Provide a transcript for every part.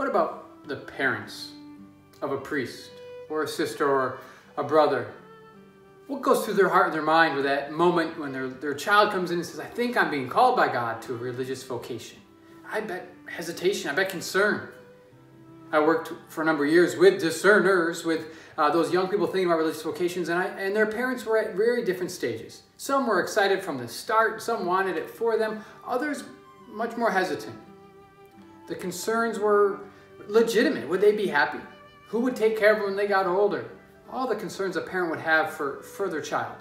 What about the parents of a priest or a sister or a brother? What goes through their heart and their mind with that moment when their child comes in and says, I think I'm being called by God to a religious vocation? I bet hesitation, I bet concern. I worked for a number of years with discerners, with those young people thinking about religious vocations, and their parents were at very different stages. Some were excited from the start, some wanted it for them, others much more hesitant. The concerns were legitimate. Would they be happy? Who would take care of them when they got older? All the concerns a parent would have for their child.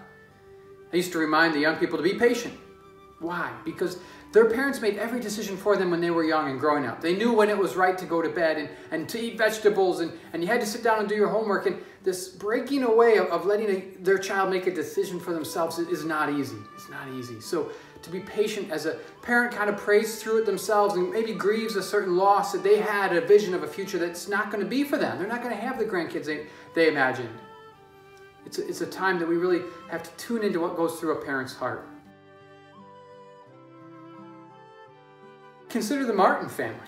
I used to remind the young people to be patient. Why? Because their parents made every decision for them when they were young and growing up. They knew when it was right to go to bed and to eat vegetables, and you had to sit down and do your homework. And this breaking away of letting their child make a decision for themselves is not easy. It's not easy. So to be patient as a parent kind of prays through it themselves and maybe grieves a certain loss that they had a vision of a future that's not going to be for them. They're not going to have the grandkids they imagined. It's a time that we really have to tune into what goes through a parent's heart. Consider the Martin family.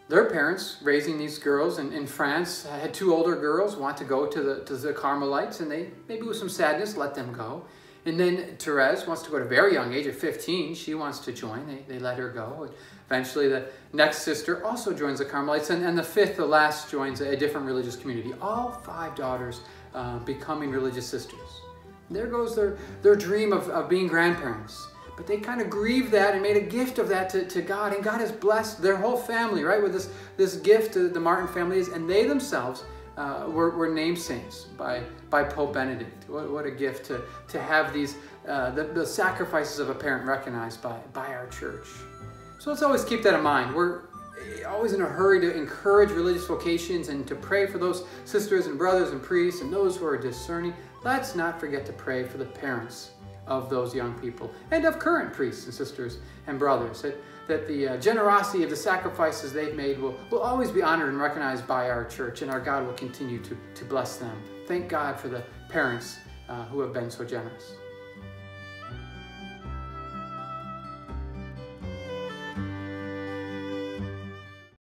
Their parents, raising these girls in France, had two older girls want to go to the Carmelites, and they, maybe with some sadness, let them go. And then Therese wants to go at a very young age, at 15. She wants to join. They let her go. And eventually, the next sister also joins the Carmelites, and the fifth, the last, joins a different religious community. All 5 daughters becoming religious sisters. There goes their dream of being grandparents. But they kind of grieved that and made a gift of that to God. And God has blessed their whole family, right, with this gift to the Martin families. And they themselves were named saints by Pope Benedict. What a gift to have these the sacrifices of a parent recognized by our church. So let's always keep that in mind. We're always in a hurry to encourage religious vocations and to pray for those sisters and brothers and priests and those who are discerning. Let's not forget to pray for the parents of those young people and of current priests and sisters and brothers, that the generosity of the sacrifices they've made will always be honored and recognized by our church, and our God will continue to bless them. Thank God for the parents who have been so generous.